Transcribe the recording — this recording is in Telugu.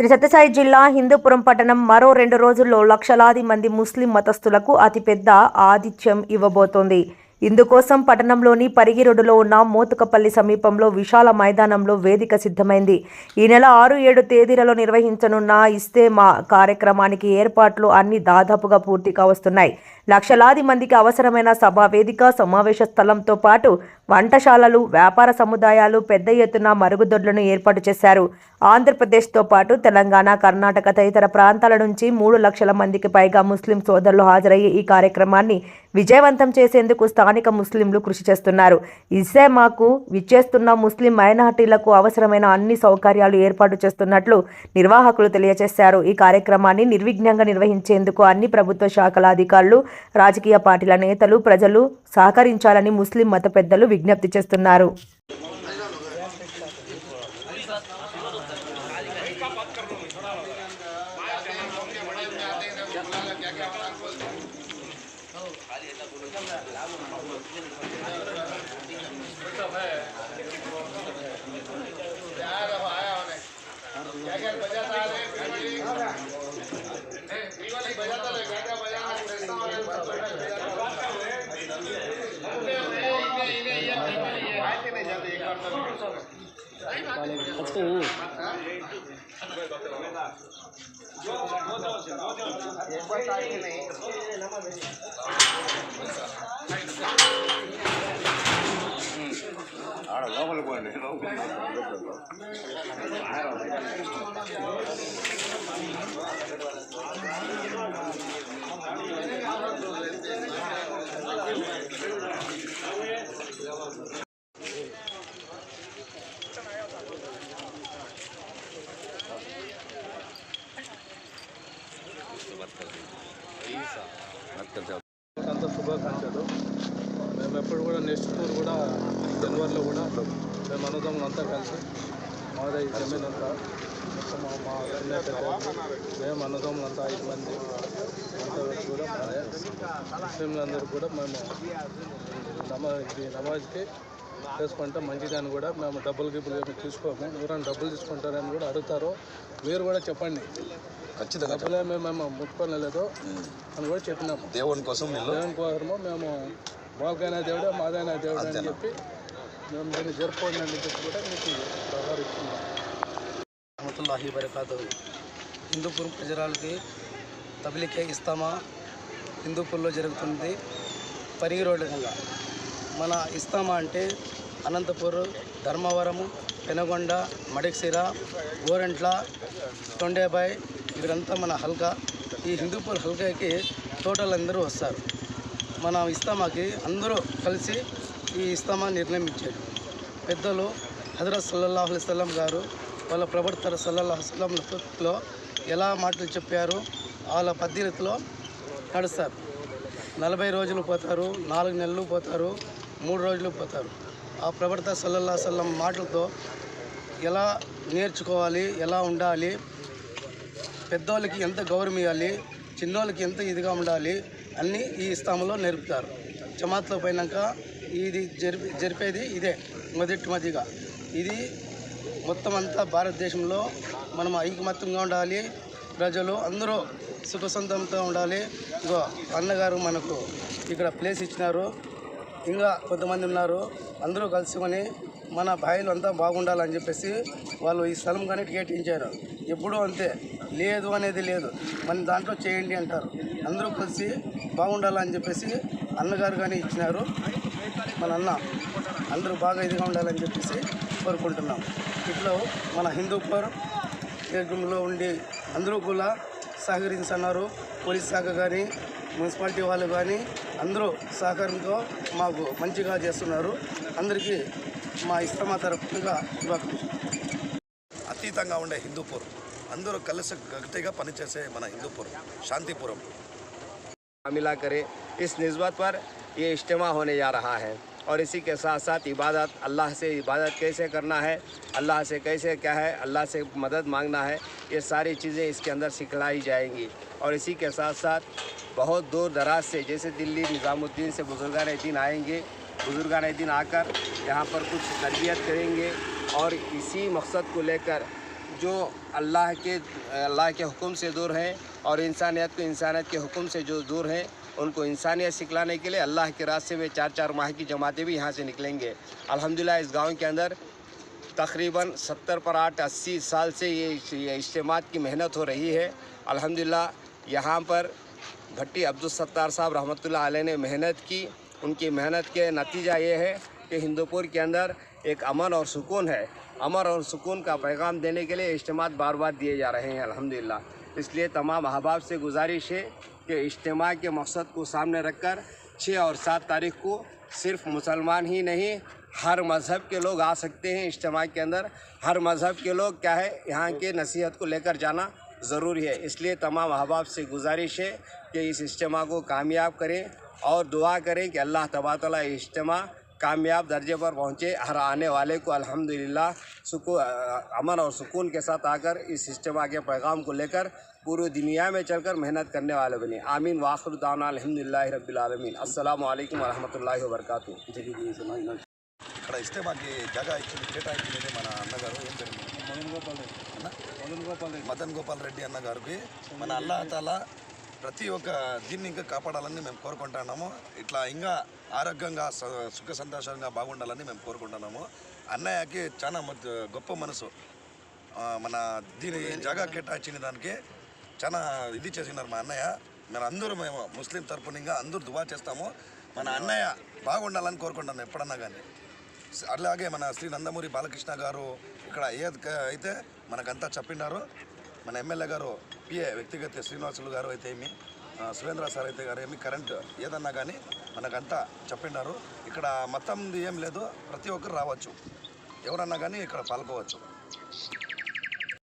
శ్రీ సత్యసాయి జిల్లా హిందూపురం పట్టణం మరో 2 రోజుల్లో లక్షలాది మంది ముస్లిం మతస్థులకు అతిపెద్ద ఆతిథ్యం ఇవ్వబోతోంది. ఇందుకోసం పట్టణంలోని పరిగి రోడ్డులో ఉన్న మోతుకపల్లి సమీపంలో విశాల మైదానంలో వేదిక సిద్ధమైంది. ఈ నెల 6-7 తేదీలలో నిర్వహించనున్న ఇస్తేమా కార్యక్రమానికి ఏర్పాట్లు అన్ని దాదాపుగా పూర్తి కావస్తున్నాయి. లక్షలాది మందికి అవసరమైన సభా వేదిక, సమావేశ స్థలంతో పాటు వంటశాలలు, వ్యాపార సముదాయాలు, పెద్ద ఎత్తున మరుగుదొడ్లను ఏర్పాటు చేశారు. ఆంధ్రప్రదేశ్తో పాటు తెలంగాణ, కర్ణాటక తదితర ప్రాంతాల నుంచి 3 లక్షల మందికి పైగా ముస్లిం సోదరులు హాజరయ్యే ఈ కార్యక్రమాన్ని విజయవంతం చేసేందుకు స్థానిక ముస్లింలు కృషి చేస్తున్నారు. ఇస్తేమాకు విచ్చేస్తున్న ముస్లిం మైనారిటీలకు అవసరమైన అన్ని సౌకర్యాలు ఏర్పాటు చేస్తున్నట్లు నిర్వాహకులు తెలియజేశారు. ఈ కార్యక్రమాన్ని నిర్విఘ్నంగా నిర్వహించేందుకు అన్ని ప్రభుత్వ శాఖల అధికారులు, రాజకీయ పార్టీల నేతలు, ప్రజలు సహకరించాలని ముస్లిం మత పెద్దలు విజ్ఞప్తి చేస్తున్నారు. అంత శుభాకాంక్షలు. మేము ఎప్పుడు కూడా నెక్స్ట్ టూర్ కూడా జనవరిలో కూడా మేము అనుదమ్ములు అంతా కలిసి మాదే ఈ జమీన్ అంతా మొత్తం మా మేము అన్నదమ్ములు అంతా 5 మంది అంతా కూడా ముస్లింలందరూ కూడా మేము నమాజ్కి చేసుకుంటే మంచిదని కూడా మేము డబ్బులు ఏమి తీసుకోము. ఎవరైనా డబ్బులు తీసుకుంటారని కూడా అడుగుతారు. మీరు కూడా చెప్పండి, ఖచ్చితంగా డబ్బులే మేము ముట్టుకోలేదు అని కూడా చెప్పినాము. దేవుని కోసము మేము వాళ్ళకైనా దేవుడే, మాదైనా దేవుడే అని చెప్పి మేము దీన్ని జరుపుకోండి అని చెప్పి కూడా మీకు ప్రకారిస్తున్నాం. రహమతుల్లాహి వబరకాతుహు. హిందూపురం ప్రజలకి తబ్లీగే ఇస్తామా హిందూపూర్లో జరుగుతుంది. పరిగి రోడ్డు కింద మన ఇస్తామా అంటే అనంతపూర్, ధర్మవరము, పెనగొండ, మడిక్సిర, గోరెంట్ల, తొండేబాయ్ వీరంతా మన హల్కా. ఈ హిందూపూర్ హల్కాకి టోటల్ అందరూ వస్తారు. మన ఇస్తామాకి అందరూ కలిసి ఈ ఇస్తామా నిర్ణయించారు. పెద్దలు హజరత్ సల్లల్లాహు అలైహి వసల్లం గారు వాళ్ళ ప్రవర్తన సల్లల్లాహు అలైహి వసల్లంలో ఎలా మాటలు చెప్పారు వాళ్ళ పద్ధతిలో నడుస్తారు. 40 రోజులు పోతారు, 4 నెలలు పోతారు, 3 రోజులు పోతారు. ఆ ప్రవర్తన సల్లల్లాహు అలైహి వసల్లం మాటలతో ఎలా నేర్చుకోవాలి, ఎలా ఉండాలి, పెద్దోళ్ళకి ఎంత గౌరవం ఇవ్వాలి, చిన్నోళ్ళకి ఎంత ఇదిగా ఉండాలి అన్నీ ఈ ఇస్తాములో నేర్పుతారు. జమాత్లో పోయినాక ఇది జరిపేది ఇదే మొదటిగా. ఇది మొత్తం అంతా భారతదేశంలో మనం ఐకమత్యంగా ఉండాలి, ప్రజలు అందరూ సుఖసంతంతో ఉండాలి. ఇంకో అన్నగారు మనకు ఇక్కడ ప్లేస్ ఇచ్చినారు, ఇంకా కొంతమంది ఉన్నారు, అందరూ కలుసుకొని మన భాయిలు అంతా బాగుండాలని చెప్పేసి వాళ్ళు ఈ స్థలం కానీ కేటాయించారు. ఎప్పుడూ అంతే, లేదు అనేది లేదు, మన దాంట్లో చేయండి అంటారు. అందరూ కలిసి బాగుండాలని చెప్పేసి అన్నగారు కానీ ఇచ్చినారు. మన అన్న అందరూ బాగా ఇదిగా ఉండాలని చెప్పేసి కోరుకుంటున్నాం. ఇట్లా మన హిందూపూర్ ఏకంలో ఉండి అందరూ కూడా సహకరించున్నారు. పోలీస్ శాఖ కానీ, మున్సిపాలిటీ వాళ్ళు కానీ అందరూ సహకారంతో మాకు మంచిగా చేస్తున్నారు. అందరికీ మా ఇస్తమా తరపుగా అతీతంగా ఉండే హిందూపూర్ అందరూ కలిసి గట్టిగా పనిచేసే మన హిందూపూర్ శాంతిపురం मिला करे इस निस्बत पर ये इज्तिमा होने जा रहा है। और इसी के साथ साथ इबादत, अल्लाह से इबादत कैसे करना है, अल्लाह से कैसे क्या है, अल्लाह से मदद मांगना है, ये सारी चीज़ें इसके अंदर सिखलाई जाएंगी। और इसी के साथ साथ बहुत दूर दराज से जैसे दिल्ली निज़ामुद्दीन से बुजुर्गान दीन आएंगे, बुजुर्गान दीन आकर यहाँ पर कुछ तरबियत करेंगे और इसी मकसद को लेकर जो अल्लाह के हुक्म से दूर हैं और इंसानियत को इंसानियत के हुक्म से जो दूर हैं, उनको इंसानियत सिखलाने के लिए अल्लाह के रास्ते में 4-4 माह की जमातें भी यहाँ से निकलेंगे। अल्हम्दुलिल्लाह इस गांव के अंदर तकरीबन 70 पर 80 साल से ये इज्तिमात की मेहनत हो रही है। अल्हम्दुलिल्लाह यहाँ पर भट्टी अब्दुल सत्तार साहब रहमतुल्लाह अलैह ने मेहनत की। उनकी मेहनत के नतीजा ये है कि हिंदूपुर के अंदर एक अमन और सुकून है। अमन और सुकून का पैगाम देने के लिए इज्तिमात बार बार दिए जा रहे हैं अल्हम्दुलिल्लाह। इसलिए तमाम अहबाब से गुजारिश है कि इज्तिमा के मकसद को सामने रखकर 6 और 7 तारीख को सिर्फ मुसलमान ही नहीं, हर मज़हब के लोग आ सकते हैं इज्तिमा के अंदर। हर मज़हब के लोग क्या है, यहाँ के नसीहत को लेकर जाना ज़रूरी है। इसलिए तमाम अहबाब से गुजारिश है कि इस इज्तिमा को कामयाब करें और दुआ करें कि अल्लाह तबारक व तआला इज्तिमा कामयाब दर्जे पर पहुँचे। हर आने वाले को अल्हम्दुलिल्लाह अमन और सुकून के साथ आकर इस इज्तिमा के पैगाम को लेकर पूरी दुनिया में चलकर मेहनत करने वाले बने। आमीन व आखिर दाना अल्हम्दुलिल्लाहि रब्बिल आलमीन। अस्सलामु अलैकुम व रहमतुल्लाहि व बरकातुहू। ఇక్కడ ఇస్తే మాకు జాగా ఇచ్చింది కేటాయించింది మన అన్నగారు ఏం పేరు మదన్ గోపాల్ రెడ్డి అన్నగారికి మన అల్లాహ్ తాలా ప్రతి ఒక్క దీన్ని ఇంకా కాపాడాలని మేము కోరుకుంటున్నాము. ఇట్లా ఇంకా ఆరోగ్యంగా సుఖ సంతోషంగా బాగుండాలని మేము కోరుకుంటున్నాము. అన్నయ్యకి చాలా గొప్ప మనసు. మన దీని జాగా కేటాయించిన దానికి చాలా ఇది చేసినారు మా అన్నయ్య. మేము అందరూ మేము ముస్లిం తరపున ఇంకా అందరూ దువా చేస్తాము. మన అన్నయ్య బాగుండాలని కోరుకుంటున్నాను ఎప్పుడన్నా కానీ. అలాగే మన శ్రీ నందమూరి బాలకృష్ణ గారు ఇక్కడ అయితే మనకంతా చెప్పినారు. మన ఎమ్మెల్యే గారు పిఏ వ్యక్తిగత శ్రీనివాసులు గారు అయితే ఏమి, సురేంద్ర సార్ అయితే గారు ఏమి, కరెంట్ ఏదన్నా కానీ మనకంతా చెప్పినారు. ఇక్కడ మొత్తం ఏం లేదు, ప్రతి ఒక్కరు రావచ్చు, ఎవరన్నా కానీ ఇక్కడ పాల్గొవచ్చు.